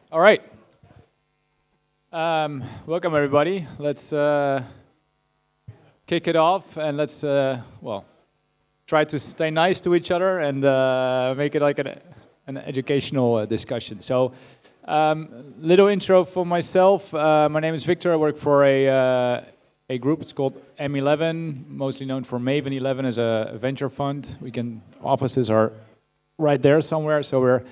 All right. Welcome, everybody. Let's kick it off, and let's, try to stay nice to each other and make it like an educational discussion. So, little intro for myself. My name is Victor. I work for a group. It's called M11, mostly known for Maven 11 as a venture fund. Offices are right there somewhere, so we're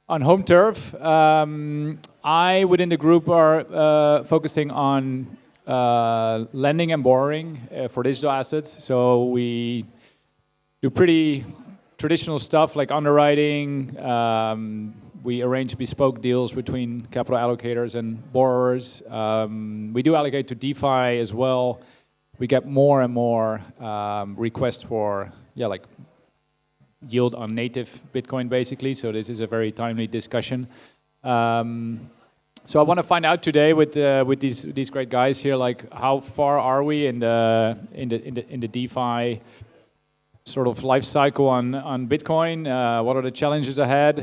on home turf. I, within the group, are focusing on lending and borrowing for digital assets. So we do pretty traditional stuff like underwriting. We arrange bespoke deals between capital allocators and borrowers. We do allocate to DeFi as well. We get more and more requests for, yield on native Bitcoin, basically. So this is a very timely discussion. So I want to find out today with these great guys here, like how far are we in the DeFi sort of life cycle on Bitcoin? What are the challenges ahead?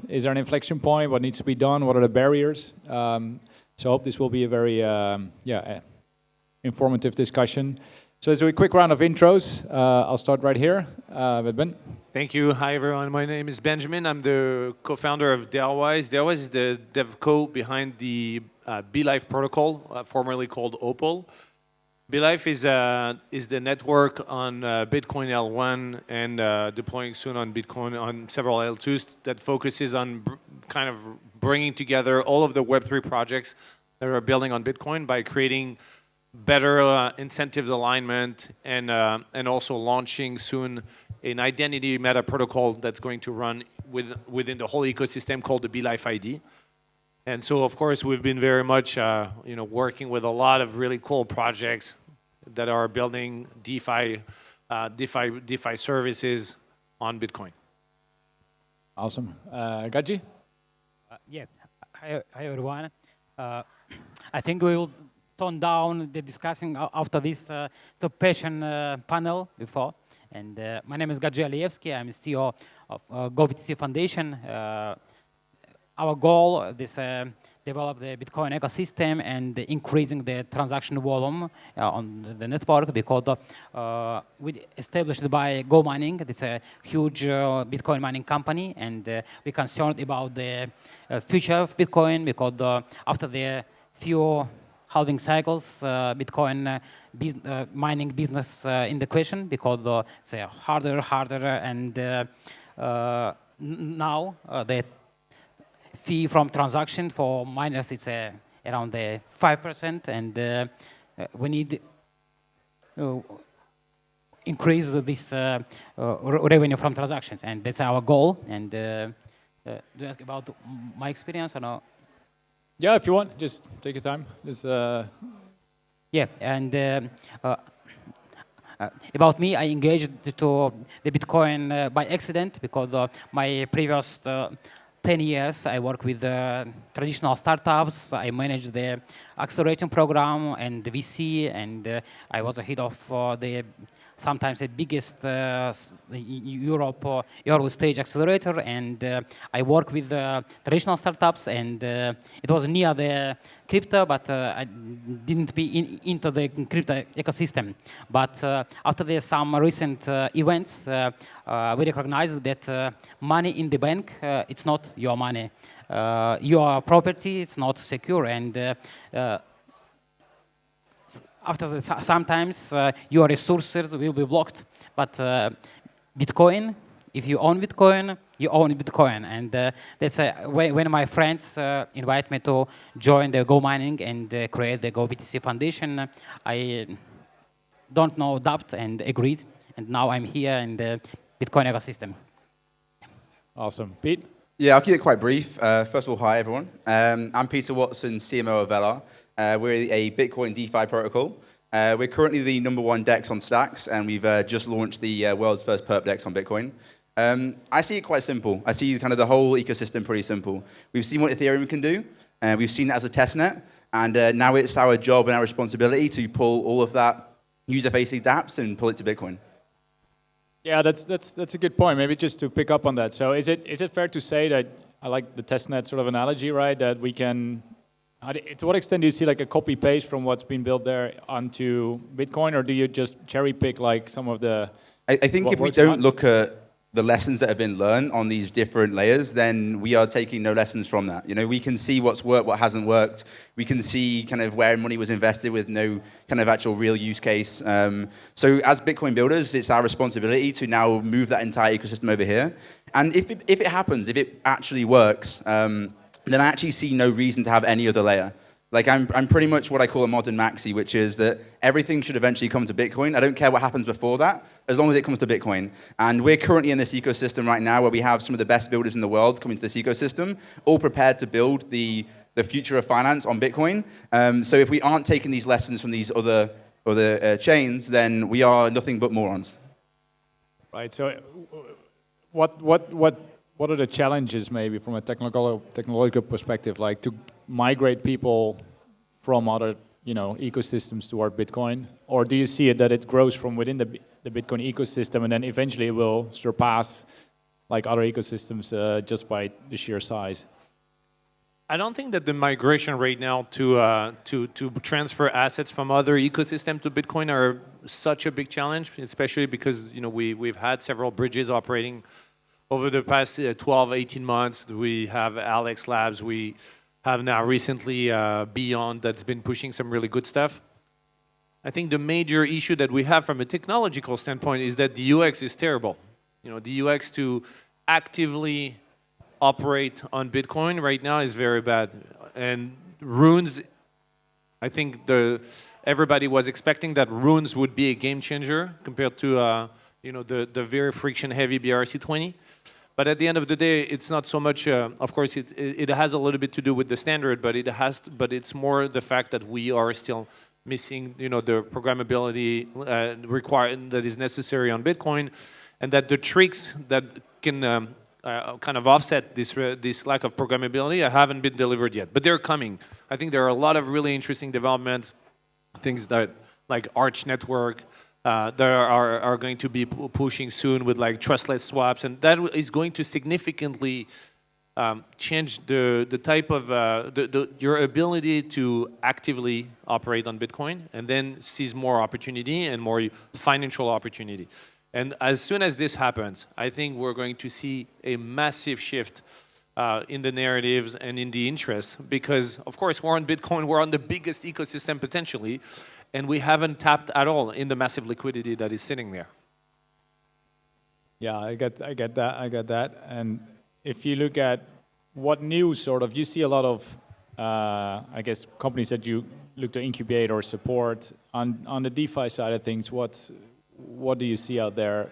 Is there an inflection point? What needs to be done? What are the barriers? So I hope this will be a very informative discussion. So let's do a quick round of intros. I'll start right here with Ben. Thank you. Hi, everyone. My name is Benjamin. I'm the co-founder of Darewise. Darewise is the dev co behind the BeLife protocol, formerly called Opal. BeLife is the network on Bitcoin L1 and deploying soon on Bitcoin on several L2s that focuses on kind of bringing together all of the Web3 projects that are building on Bitcoin by creating better incentives alignment and also launching soon an identity meta protocol that's going to run within the whole ecosystem called the BeLife ID. And so, of course, we've been very much working with a lot of really cool projects that are building DeFi services on Bitcoin. Awesome. Gadzhi? Hi everyone. I think we will tone down the discussing after this top passion panel before. And my name is Gadzhi Alievskey. I'm CEO of GoBTC Foundation. Our goal is develop the Bitcoin ecosystem and increasing the transaction volume on the network because we established by Go Mining. It's a huge Bitcoin mining company, and we're concerned about the future of Bitcoin because after the few halving cycles, Bitcoin mining business in the question because it's harder, and now the fee from transaction for miners it's around 5%, and we need to increase this revenue from transactions, and that's our goal. And do you ask about my experience or no? Yeah, if you want, just take your time. Yeah, and about me, I engaged to the Bitcoin by accident because my previous 10 years I work with traditional startups. I managed the acceleration program and the VC, and I was a head of sometimes the biggest Europe early stage accelerator, and I work with traditional startups, and it was near the crypto, but I didn't be into the crypto ecosystem. But after some recent events, we recognized that money in the bank, it's not your money. Your property, it's not secure, and after sometimes your resources will be blocked. But Bitcoin, if you own Bitcoin, you own Bitcoin. And that's when my friends invite me to join the Go Mining and create the GoBTC Foundation, I don't know doubt and agreed. And now I'm here in the Bitcoin ecosystem. Awesome. Pete? Yeah, I'll keep it quite brief. First of all, hi everyone. I'm Peter Watson, CMO of Velar. We're a Bitcoin DeFi protocol. We're currently the #1 DEX on Stacks, and we've just launched the world's first perp DEX on Bitcoin. I see it quite simple. I see kind of the whole ecosystem pretty simple. We've seen what Ethereum can do, and we've seen it as a testnet, and now it's our job and our responsibility to pull all of that user-facing dApps and pull it to Bitcoin. Yeah, that's a good point. Maybe just to pick up on that. So is it fair to say that I like the testnet sort of analogy, right? That we can, to what extent do you see like a copy paste from what's been built there onto Bitcoin, or do you just cherry pick like some of the? I think if we don't look at the lessons that have been learned on these different layers, then we are taking no lessons from that. You know, we can see what's worked, what hasn't worked. We can see kind of where money was invested with no kind of actual real use case. So as Bitcoin builders, it's our responsibility to now move that entire ecosystem over here. And if it happens, if it actually works, then I actually see no reason to have any other layer. Like I'm pretty much what I call a modern maxi, which is that everything should eventually come to Bitcoin. I don't care what happens before that, as long as it comes to Bitcoin. And we're currently in this ecosystem right now where we have some of the best builders in the world coming to this ecosystem, all prepared to build the future of finance on Bitcoin. So if we aren't taking these lessons from these other chains, then we are nothing but morons. Right. So what are the challenges maybe from a technological perspective, like to migrate people from other ecosystems toward Bitcoin? Or do you see it that it grows from within the Bitcoin ecosystem and then eventually it will surpass like other ecosystems just by the sheer size? I don't think that the migration right now to transfer assets from other ecosystems to Bitcoin are such a big challenge, especially because we've had several bridges operating over the past 12, 18 months. We have Alex Labs. We have now recently Beyond that's been pushing some really good stuff. I think the major issue that we have from a technological standpoint is that the UX is terrible. The UX to actively operate on Bitcoin right now is very bad. And runes, I think everybody was expecting that runes would be a game changer compared to the very friction-heavy BRC20. But at the end of the day, it's not so much. Of course, it has a little bit to do with the standard, but it's more the fact that we are still missing, the programmability required that is necessary on Bitcoin, and that the tricks that can kind of offset this lack of programmability haven't been delivered yet. But they're coming. I think there are a lot of really interesting developments, things that like Arch Network. That are going to be pushing soon with like trustless swaps, and that is going to significantly change the type of your ability to actively operate on Bitcoin, and then seize more opportunity and more financial opportunity. And as soon as this happens, I think we're going to see a massive shift in the narratives and in the interest, because of course we're on Bitcoin, we're on the biggest ecosystem potentially, and we haven't tapped at all in the massive liquidity that is sitting there. Yeah, I get that. And if you look at what new sort of, you see a lot of, I guess, companies that you look to incubate or support on the DeFi side of things. What do you see out there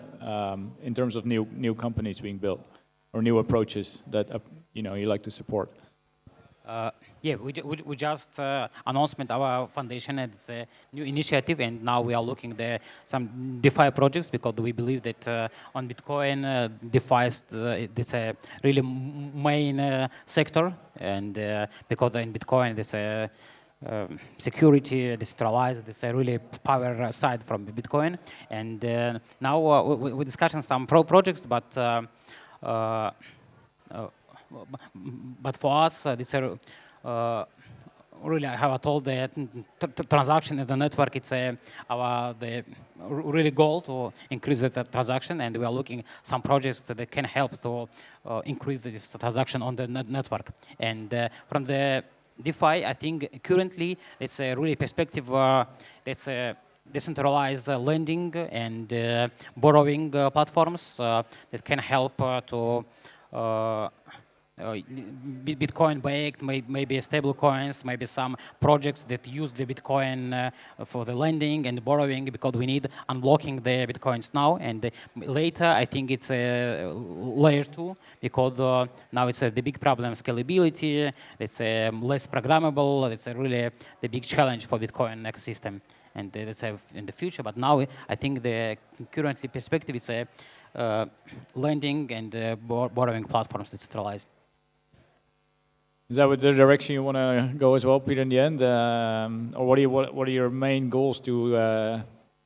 in terms of new companies being built or new approaches that you like to support? Yeah, we just announced our foundation, and it's a new initiative, and now we are looking at some DeFi projects because we believe that on Bitcoin, DeFi is a really main sector, and because in Bitcoin there's a security, decentralized, there's a really power side from Bitcoin, and now we're discussing some projects, but for us, it's a really, I have told the transaction in the network. It's the really goal to increase the transaction, and we are looking some projects that can help to increase this transaction on the network. And from the DeFi, I think currently it's a really perspective. That's a decentralized lending and borrowing platforms that can help to Bitcoin-backed, maybe stable coins, maybe some projects that use the Bitcoin for the lending and borrowing, because we need unlocking the Bitcoins now. And later, I think it's a layer 2, because now it's the big problem, scalability. It's less programmable. It's really the big challenge for Bitcoin ecosystem. And that's in the future. But now, I think the currently perspective, it's a lending and borrowing platforms that's centralized. Is that the direction you want to go as well, Peter, in the end? Or what are your main goals to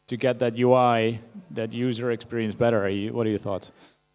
get that UI, that user experience better? What are your thoughts?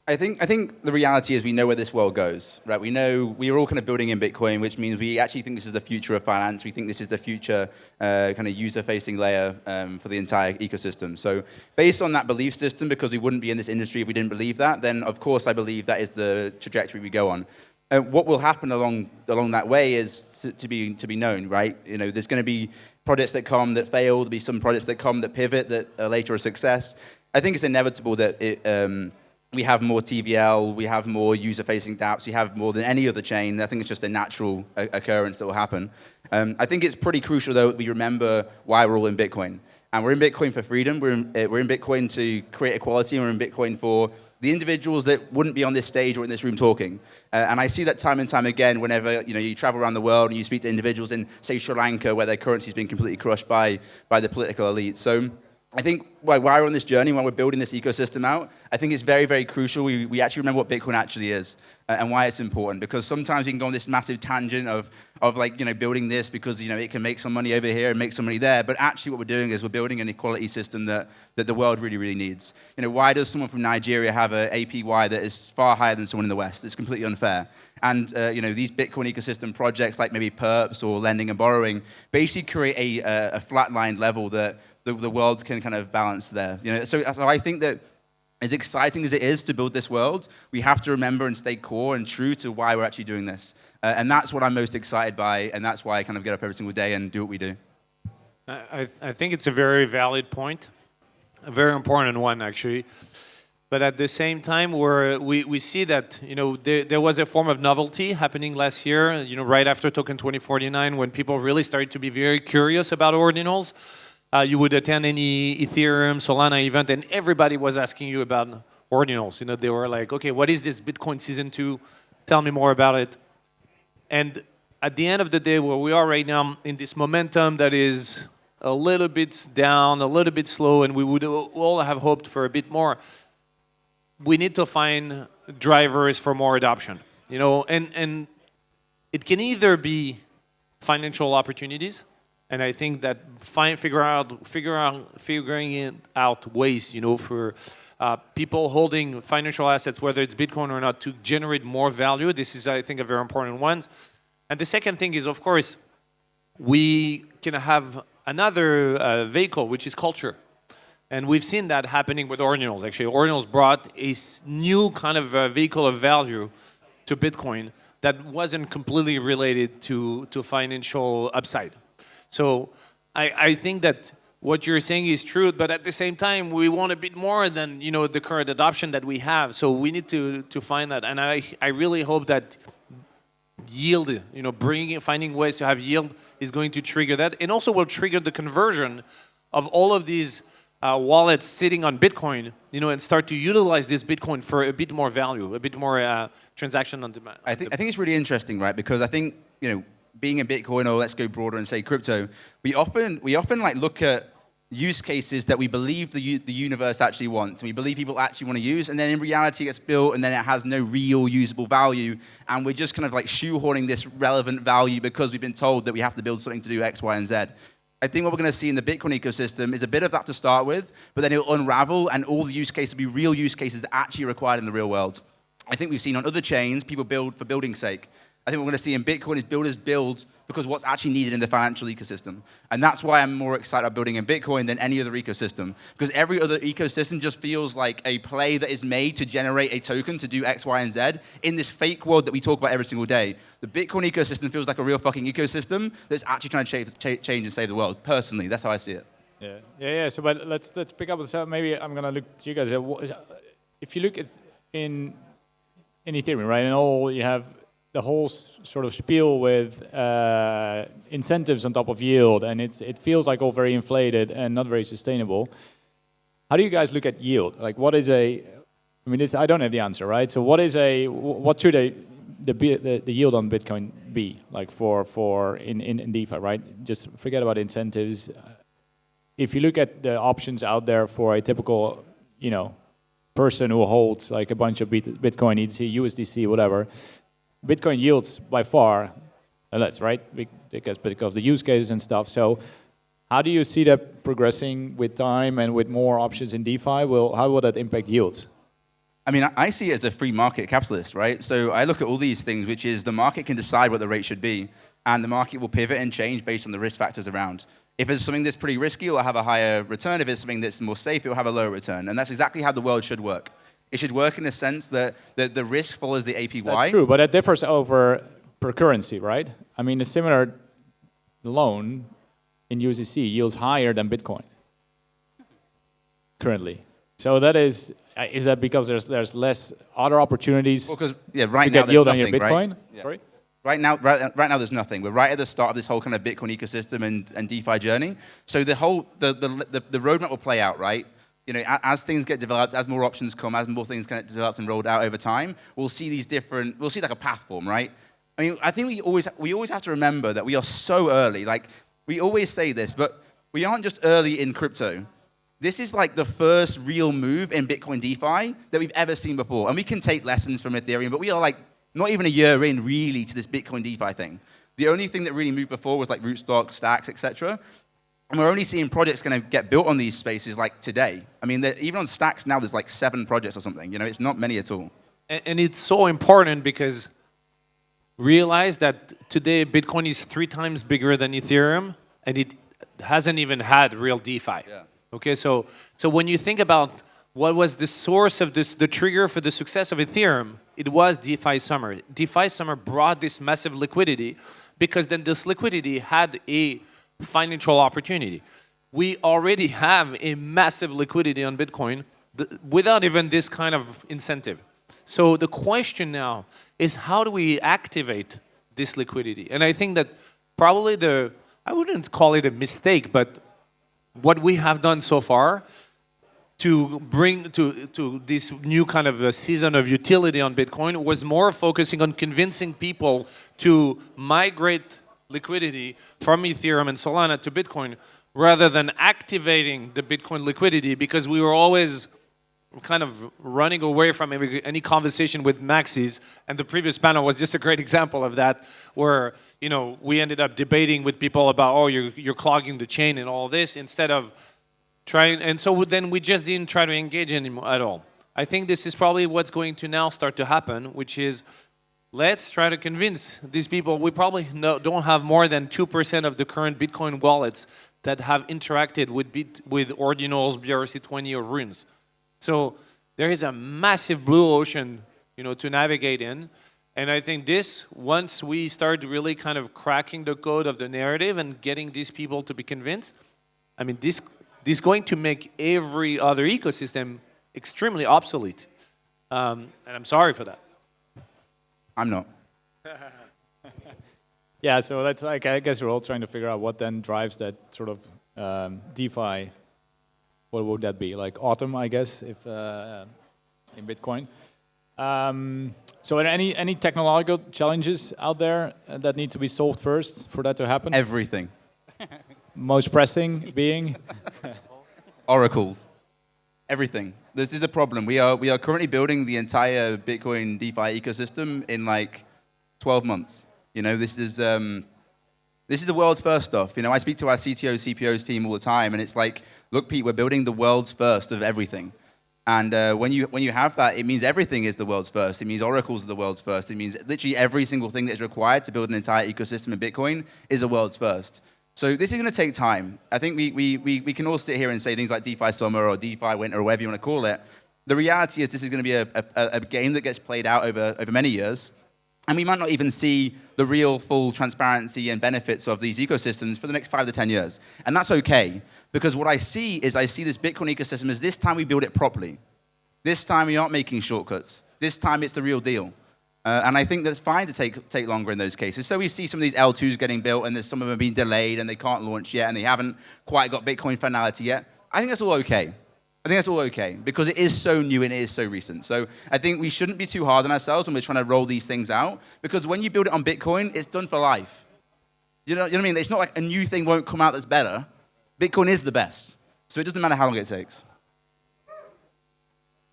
I think the reality is we know where this world goes, right? We know we are all kind of building in Bitcoin, which means we actually think this is the future of finance. We think this is the future kind of user-facing layer for the entire ecosystem. So based on that belief system, because we wouldn't be in this industry if we didn't believe that, then of course I believe that is the trajectory we go on. What will happen along that way is to be known, right? You know, there's going to be projects that come that fail. There'll be some projects that come that pivot that are later a success. I think it's inevitable that we have more TVL, we have more user-facing dApps, we have more than any other chain. I think it's just a natural occurrence that will happen. I think it's pretty crucial, though, that we remember why we're all in Bitcoin. And we're in Bitcoin for freedom, we're in Bitcoin to create equality, and we're in Bitcoin for the individuals that wouldn't be on this stage or in this room talking. And I see that time and time again whenever you travel around the world and you speak to individuals in, say, Sri Lanka, where their currency's been completely crushed by the political elite. So I think while we're on this journey, while we're building this ecosystem out, I think it's very, very crucial we actually remember what Bitcoin actually is and why it's important. Because sometimes we can go on this massive tangent of building this because it can make some money over here and make some money there. But actually what we're doing is we're building an equality system that the world really, really needs. Why does someone from Nigeria have an APY that is far higher than someone in the West? It's completely unfair. And these Bitcoin ecosystem projects like maybe perps or lending and borrowing basically create a flatlined level that the world can kind of balance there. So I think that as exciting as it is to build this world, we have to remember and stay core and true to why we're actually doing this. And that's what I'm most excited by, and that's why I kind of get up every single day and do what we do. I think it's a very valid point, a very important one, actually. But at the same time, we see that there was a form of novelty happening last year, right after Token 2049, when people really started to be very curious about ordinals. You would attend any Ethereum, Solana event, and everybody was asking you about ordinals. They were like, okay, what is this Bitcoin Season 2? Tell me more about it. And at the end of the day, where we are right now in this momentum that is a little bit down, a little bit slow, and we would all have hoped for a bit more, we need to find drivers for more adoption. And it can either be financial opportunities, and I think that figuring out ways, for people holding financial assets, whether it's Bitcoin or not, to generate more value. This is, I think, a very important one. And the second thing is, of course, we can have another vehicle, which is culture. And we've seen that happening with ordinals. Actually, ordinals brought a new kind of vehicle of value to Bitcoin that wasn't completely related to financial upside. So I think that what you're saying is true, but at the same time, we want a bit more than the current adoption that we have. So we need to find that, and I really hope that yield, finding ways to have yield is going to trigger that, and also will trigger the conversion of all of these wallets sitting on Bitcoin, and start to utilize this Bitcoin for a bit more value, a bit more transaction on demand. I think it's really interesting, right? Because I think being in Bitcoin, or let's go broader and say crypto, we often like look at use cases that we believe the universe actually wants, and we believe people actually want to use, and then in reality it's built and then it has no real usable value, and we're just kind of like shoehorning this relevant value because we've been told that we have to build something to do X, Y, and Z. I think what we're going to see in the Bitcoin ecosystem is a bit of that to start with, but then it'll unravel and all the use cases will be real use cases that are actually required in the real world. I think we've seen on other chains, people build for building's sake. I think what we're going to see in Bitcoin is builders build because what's actually needed in the financial ecosystem. And that's why I'm more excited about building in Bitcoin than any other ecosystem. Because every other ecosystem just feels like a play that is made to generate a token to do X, Y, and Z in this fake world that we talk about every single day. The Bitcoin ecosystem feels like a real fucking ecosystem that's actually trying to change and save the world. Personally, that's how I see it. Yeah. So, but let's pick up with that. Maybe I'm going to look to you guys. If you look at in Ethereum, right, and all you have the whole sort of spiel with incentives on top of yield, and it feels like all very inflated and not very sustainable. How do you guys look at yield? Like, what is I don't have the answer, right? So, what should the yield on Bitcoin be like for in DeFi, right? Just forget about incentives. If you look at the options out there for a typical, person who holds like a bunch of Bitcoin, ETC, USDC, whatever. Bitcoin yields by far less, right? Because of the use cases and stuff. So how do you see that progressing with time and with more options in DeFi? How will that impact yields? I mean, I see it as a free market capitalist, right? So I look at all these things, which is the market can decide what the rate should be, and the market will pivot and change based on the risk factors around. If it's something that's pretty risky, it will have a higher return. If it's something that's more safe, it will have a lower return. And that's exactly how the world should work. It should work in the sense that the risk follows the APY. That's true, but it differs per currency, right? I mean, a similar loan in USDC yields higher than Bitcoin currently. So that is that because there's less other opportunities because to get yield on your Bitcoin? Right? Yeah. Sorry? Right now, there's nothing. We're right at the start of this whole kind of Bitcoin ecosystem and DeFi journey. So the roadmap will play out, right? You know, as things get developed, as more options come, as more things get developed and rolled out over time, we'll see like a path form, right? I mean, I think we always have to remember that we are so early. Like, we always say this, but we aren't just early in crypto. This is like the first real move in Bitcoin DeFi that we've ever seen before. And we can take lessons from Ethereum, but we are like not even a year in really to this Bitcoin DeFi thing. The only thing that really moved before was like rootstock, stacks, etc. And we're only seeing projects going to get built on these spaces like today. I mean, even on stacks now, there's like 7 projects or something. You know, it's not many at all. And it's so important because realize that today Bitcoin is 3 times bigger than Ethereum, and it hasn't even had real DeFi. Yeah. Okay, so when you think about what was the source of this, the trigger for the success of Ethereum, it was DeFi Summer. DeFi Summer brought this massive liquidity because then this liquidity had a financial opportunity. We already have a massive liquidity on Bitcoin without even this kind of incentive. So the question now is how do we activate this liquidity? And I think that probably I wouldn't call it a mistake, but what we have done so far to bring to this new kind of a season of utility on Bitcoin was more focusing on convincing people to migrate liquidity from Ethereum and Solana to Bitcoin rather than activating the Bitcoin liquidity, because we were always kind of running away from any conversation with maxis, and the previous panel was just a great example of that, where we ended up debating with people about, oh, you're clogging the chain and all this, instead of trying, and so then we just didn't try to engage anymore at all. I think this is probably what's going to now start to happen, which is let's try to convince these people. We probably don't have more than 2% of the current Bitcoin wallets that have interacted with ordinals, BRC20, or runes. So there is a massive blue ocean, to navigate in. And I think once we start really kind of cracking the code of the narrative and getting these people to be convinced, I mean, this is going to make every other ecosystem extremely obsolete. And I'm sorry for that. I'm not. Yeah, so that's like, I guess we're all trying to figure out what then drives that sort of DeFi. What would that be? Like autumn, I guess, if in Bitcoin. So are there any technological challenges out there that need to be solved first for that to happen? Everything. Most pressing being? Oracles. Everything. This is the problem. We are currently building the entire Bitcoin DeFi ecosystem in like 12 months. This is the world's first stuff. I speak to our CTO, CPOs team all the time, and it's like, look, Pete, we're building the world's first of everything. And when you have that, it means everything is the world's first. It means oracles are the world's first. It means literally every single thing that is required to build an entire ecosystem in Bitcoin is the world's first. So this is going to take time. I think we can all sit here and say things like DeFi Summer or DeFi Winter or whatever you want to call it. The reality is this is going to be a game that gets played out over many years. And we might not even see the real full transparency and benefits of these ecosystems for the next 5 to 10 years. And that's okay, because what I see this Bitcoin ecosystem as this time we build it properly. This time we aren't making shortcuts. This time it's the real deal. And I think that's fine to take longer in those cases. So we see some of these L2s getting built, and some of them have been delayed, and they can't launch yet, and they haven't quite got Bitcoin finality yet. I think that's all okay. Because it is so new and it is so recent. So I think we shouldn't be too hard on ourselves when we're trying to roll these things out, because when you build it on Bitcoin, it's done for life. You know what I mean? It's not like a new thing won't come out that's better. Bitcoin is the best. So it doesn't matter how long it takes.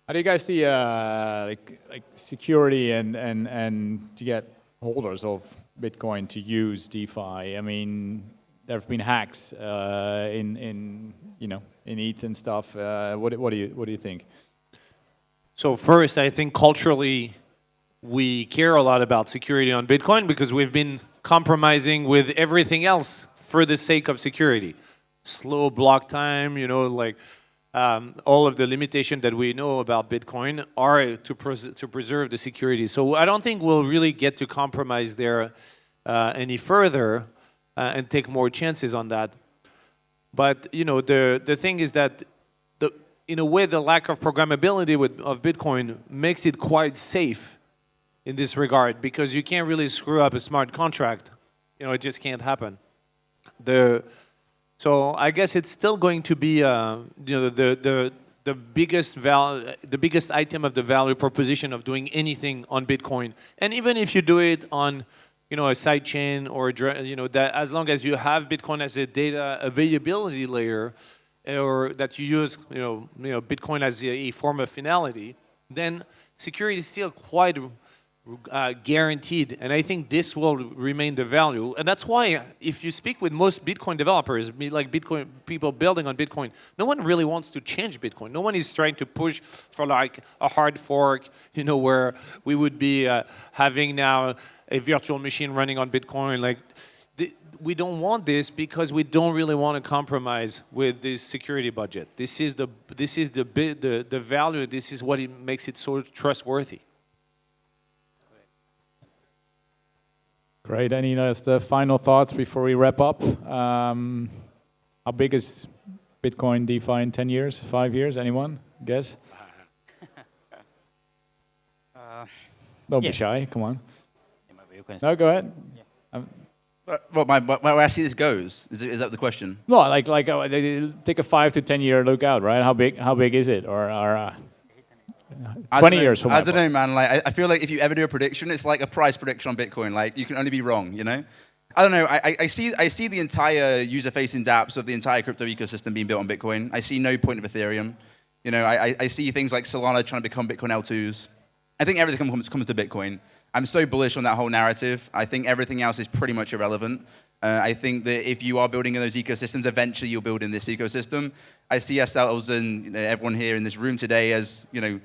How do you guys see like security and to get holders of Bitcoin to use DeFi? I mean, there have been hacks in ETH and stuff. What do you think? So first, I think culturally, we care a lot about security on Bitcoin because we've been compromising with everything else for the sake of security. Slow block time, you know, like all of the limitations that we know about Bitcoin are to preserve the security. So I don't think we'll really get to compromise there any further and take more chances on that. But you know, the thing is that in a way, the lack of programmability of Bitcoin makes it quite safe in this regard, because you can't really screw up a smart contract. You know, it just can't happen. So I guess it's still going to be the biggest item of the value proposition of doing anything on Bitcoin. And even if you do it on, you know, a sidechain or that, as long as you have Bitcoin as a data availability layer, or that you use Bitcoin as a form of finality, then security is still quite guaranteed. And I think this will remain the value. And that's why if you speak with most Bitcoin developers, like Bitcoin people building on Bitcoin, no one really wants to change Bitcoin. No one is trying to push for like a hard fork, you know, where we would be having now a virtual machine running on Bitcoin. Like, we don't want this because we don't really want to compromise with this security budget. This is the value. This is what makes it so trustworthy. Great. Any final thoughts before we wrap up? How big is Bitcoin DeFi in 10 years, 5 years? Anyone? Guess? Don't be shy. Come on. No, go ahead. Yeah. Where I see this goes, is that the question? No, like they take a 5 to 10 year look out, right? How big is it? Or 20 years from now? I don't know, man. Like, I feel like if you ever do a prediction, it's like a price prediction on Bitcoin. Like, you can only be wrong, you know? I don't know. I see the entire user-facing dApps of the entire crypto ecosystem being built on Bitcoin. I see no point of Ethereum. You know, I see things like Solana trying to become Bitcoin L2s. I think everything comes to Bitcoin. I'm so bullish on that whole narrative. I think everything else is pretty much irrelevant. I think that if you are building in those ecosystems, eventually you'll build in this ecosystem. I see ourselves and everyone here in this room today as, you know,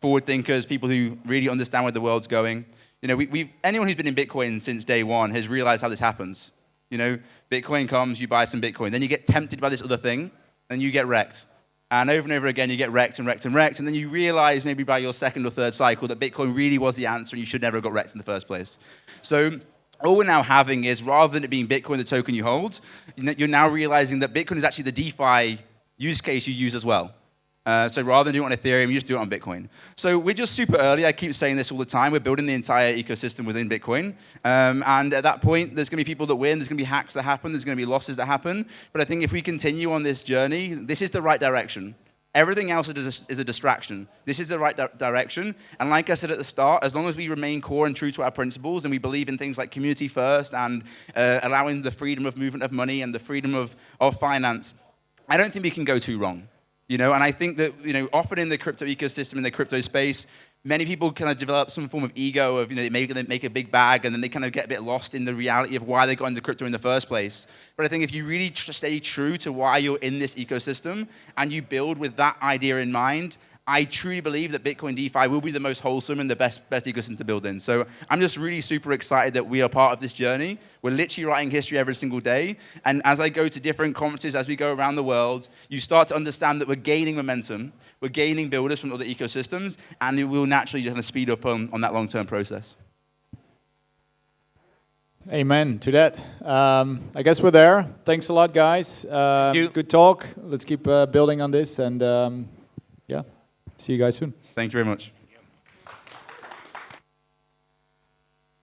forward thinkers, people who really understand where the world's going. You know, anyone who's been in Bitcoin since day one has realized how this happens. You know, Bitcoin comes, you buy some Bitcoin, then you get tempted by this other thing, and you get wrecked. And over again, you get wrecked and wrecked and wrecked, and then you realize maybe by your second or third cycle that Bitcoin really was the answer and you should never have got wrecked in the first place. So all we're now having is, rather than it being Bitcoin, the token you hold, you're now realizing that Bitcoin is actually the DeFi use case you use as well. So rather than doing it on Ethereum, you just do it on Bitcoin. So we're just super early. I keep saying this all the time. We're building the entire ecosystem within Bitcoin. And at that point, there's going to be people that win. There's going to be hacks that happen. There's going to be losses that happen. But I think if we continue on this journey, this is the right direction. Everything else is a distraction. This is the right direction. And like I said at the start, as long as we remain core and true to our principles and we believe in things like community first and allowing the freedom of movement of money and the freedom of finance, I don't think we can go too wrong. You know, and I think that, you know, often in the crypto ecosystem, in the crypto space, many people kind of develop some form of ego of, you know, maybe they make a big bag and then they kind of get a bit lost in the reality of why they got into crypto in the first place. But I think if you really stay true to why you're in this ecosystem and you build with that idea in mind, I truly believe that Bitcoin DeFi will be the most wholesome and the best ecosystem to build in. So I'm just really super excited that we are part of this journey. We're literally writing history every single day. And as I go to different conferences, as we go around the world, you start to understand that we're gaining momentum. We're gaining builders from other ecosystems, and it will naturally just kind of speed up on that long-term process. Amen to that. I guess we're there. Thanks a lot, guys. Good talk. Let's keep building on this. And yeah. See you guys soon. Thank you very much.